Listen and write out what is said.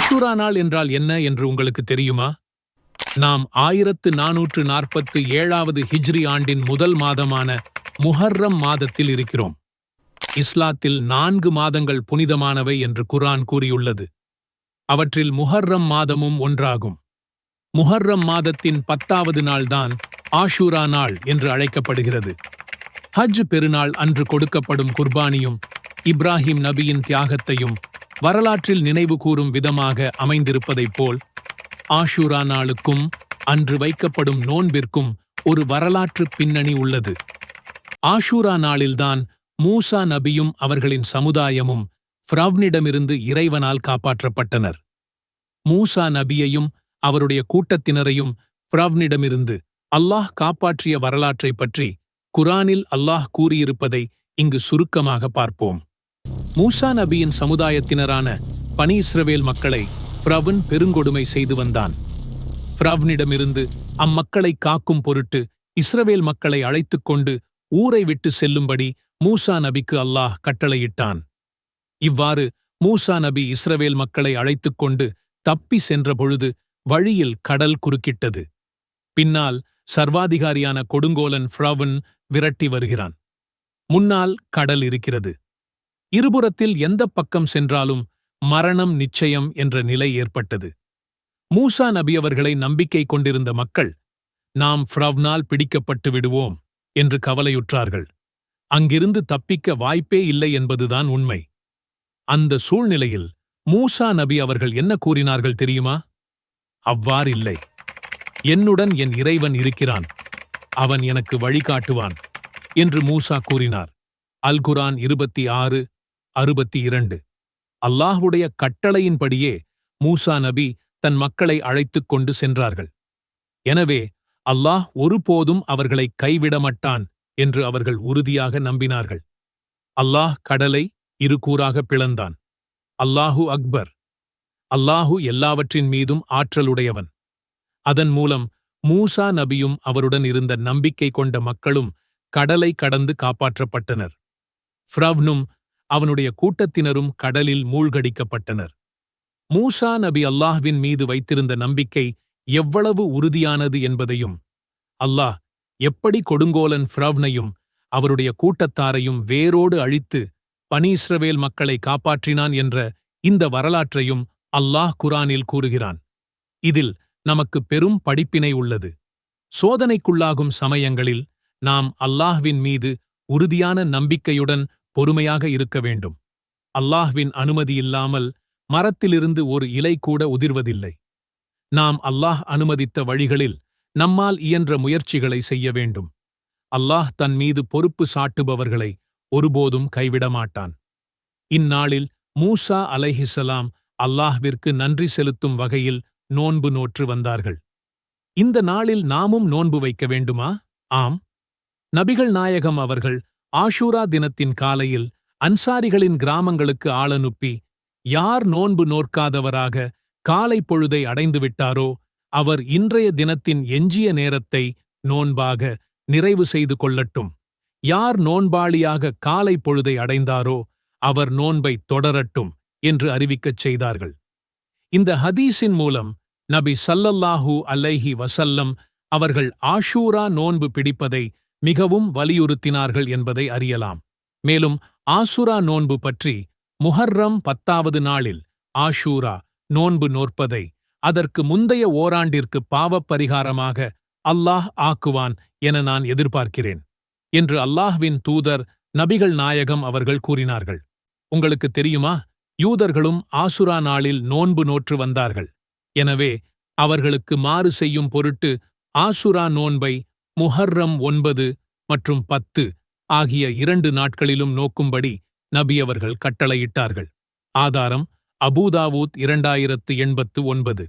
ஆஷூரா நாள் என்றால் என்ன என்று உங்களுக்கு தெரியுமா? நாம் 1447வது ஹிஜ்ரி ஆண்டின் முதல் மாதமான முஹர்ரம் மாதத்தில் இருக்கிறோம். இஸ்லாத்தில் 4 மாதங்கள் புனிதமானவை என்று குர்ஆன் கூறியுள்ளது. அவற்றில் முஹர்ரம் மாதமும் ஒன்றாகும். முஹர்ரம் மாதத்தின் 10வது நாள்தான் ஆஷூரா நாள் என்று அழைக்கப்படுகிறது. ஹஜ் பெருநாள் அன்று கொடுக்கப்படும் குர்பானியும் இப்ராஹிம் நபியின் தியாகத்தையும் வரலாற்றில் நினைவு கூறும் விதமாக அமைந்திருப்பதைப் போல் ஆஷூரா நாளுக்கும் அன்று வைக்கப்படும் நோன்பிற்கும் ஒரு வரலாற்று பின்னணி உள்ளது. ஆஷூரா நாளில்தான் மூசா நபியும் அவர்களின் சமுதாயமும் ஃபிரவ்னிடமிருந்து இறைவனால் காப்பாற்றப்பட்டனர். மூசா நபியையும் அவருடைய கூட்டத்தினரையும் ஃபிரவ்னிடமிருந்து அல்லாஹ் காப்பாற்றிய வரலாற்றைப் பற்றி குர்ஆனில் அல்லாஹ் கூறியிருப்பதை இங்கு சுருக்கமாக பார்ப்போம். மூசா நபியின் சமுதாயத்தினரான பனி இஸ்ரவேல் மக்களை ஃபிரவுன் பெருங்கொடுமை செய்து வந்தான். ஃபிரவ்னிடமிருந்து அம்மக்களை காக்கும் பொருட்டு இஸ்ரவேல் மக்களை அழைத்துக் கொண்டு ஊரை விட்டு செல்லும்படி மூசா நபிக்கு அல்லாஹ் கட்டளையிட்டான். இவ்வாறு மூசா நபி இஸ்ரவேல் மக்களை அழைத்துக் கொண்டு தப்பி சென்ற பொழுது வழியில் கடல் குறுக்கிட்டது. பின்னால் சர்வாதிகாரியான கொடுங்கோலன் ஃபிரவுன் விரட்டி வருகிறான். முன்னால் கடல் இருக்கிறது. இருபுறத்தில் எந்தப் பக்கம் சென்றாலும் மரணம் நிச்சயம் என்ற நிலை ஏற்பட்டது. மூசா நபி அவர்களை நம்பிக்கை கொண்டிருந்த மக்கள், நாம் ஃபிரவ்னால் பிடிக்கப்பட்டு விடுவோம் என்று கவலையுற்றார்கள். அங்கிருந்து தப்பிக்க வாய்ப்பே இல்லை என்பதுதான் உண்மை. அந்த சூழ்நிலையில் மூசா நபி அவர்கள் என்ன கூறினார்கள் தெரியுமா? அவ்வாறில்லை. என்னுடன் என் இறைவன் இருக்கிறான், அவன் எனக்கு வழிகாட்டுவான் என்று மூசா கூறினார். அல் குர்ஆன் 26:62. அல்லாஹ்வுடைய கட்டளையின்படியே மூசா நபி தன் மக்களை அழைத்துக் கொண்டு சென்றார்கள். எனவே அல்லாஹ் ஒருபோதும் அவர்களை கைவிடமாட்டான் என்று அவர்கள் உறுதியாக நம்பினார்கள். அல்லாஹ் கடலை இரு கூறாக பிளந்தான். அல்லாஹு அக்பர். அல்லாஹு எல்லாவற்றின் மீதும் ஆற்றலுடையவன். அதன் மூலம் மூசா நபியும் அவருடன் இருந்த நம்பிக்கை கொண்ட மக்களும் கடலை கடந்து காப்பாற்றப்பட்டனர். ஃபிரவ்னும் அவனுடைய கூட்டத்தினரும் கடலில் மூழ்கடிக்கப்பட்டனர். மூசா நபி அல்லாஹ்வின் மீது வைத்திருந்த நம்பிக்கை எவ்வளவு உறுதியானது என்பதையும், அல்லாஹ் எப்படி கொடுங்கோலன் ஃபிரவ்னையும் அவருடைய கூட்டத்தாரையும் வேரோடு அழித்து பனி இஸ்ரவேல் மக்களை காப்பாற்றினான் என்ற இந்த வரலாற்றையும் அல்லாஹ் குர்ஆனில் கூறுகிறான். இதில் நமக்கு பெரும் படிப்பினை உள்ளது. சோதனைக்குள்ளாகும் சமயங்களில் நாம் அல்லாஹ்வின் மீது உறுதியான நம்பிக்கையுடன் பொறுமையாக இருக்க வேண்டும். அல்லாஹ்வின் அனுமதியில்லாமல் மரத்திலிருந்து ஒரு இலை கூட உதிர்வதில்லை. நாம் அல்லாஹ் அனுமதித்த வழிகளில் நம்மால் இயன்ற முயற்சிகளை செய்ய வேண்டும். அல்லாஹ் தன் மீது பொறுப்பு சாட்டுபவர்களை ஒருபோதும் கைவிடமாட்டான். இந்நாளில் மூசா அலைஹிஸ்ஸலாம் அல்லாஹ்விற்கு நன்றி செலுத்தும் வகையில் நோன்பு நோற்று வந்தார்கள். இந்த நாளில் நாமும் நோன்பு வைக்க வேண்டுமா? ஆம். நபிகள் நாயகம் அவர்கள் ஆஷூரா தினத்தின் காலையில் அன்சாரிகளின் கிராமங்களுக்கு ஆளனுப்பி, யார் நோன்பு நோற்காதவராக காலை பொழுதை அடைந்துவிட்டாரோ அவர் இன்றைய தினத்தின் எஞ்சிய நேரத்தை நோன்பாக நிறைவு செய்து கொள்ளட்டும். யார் நோன்பாளியாக காலை பொழுதை அடைந்தாரோ அவர் நோன்பை தொடரட்டும் என்று அறிவிக்கச் செய்தார்கள். இந்த ஹதீஸின் மூலம் நபி ஸல்லல்லாஹு அலைஹி வஸல்லம் அவர்கள் ஆஷூரா நோன்பு பிடிப்பதை மிகவும் வலியுறுத்தினார்கள் என்பதை அறியலாம். மேலும் ஆசுரா நோன்பு பற்றி முஹர்ரம் 10வது நாளில் ஆஷூரா நோன்பு நோற்பதை அதற்கு முந்தைய ஓராண்டிற்கு பாவப் பரிகாரமாக அல்லாஹ் ஆக்குவான் என நான் எதிர்பார்க்கிறேன் என்று அல்லாஹ்வின் தூதர் நபிகள் நாயகம் அவர்கள் கூறினார்கள். உங்களுக்கு தெரியுமா, யூதர்களும் ஆசுரா நாளில் நோன்பு நோற்று வந்தார்கள். எனவே அவர்களுக்கு மாறு செய்யும் பொருட்டு ஆசுரா நோன்பை முஹர்ரம் 9 மற்றும் 10 ஆகிய 2 நாட்களிலும் நோக்கும்படி நபி அவர்கள் கட்டளையிட்டார்கள். ஆதாரம் அபூதாவூத் 2089.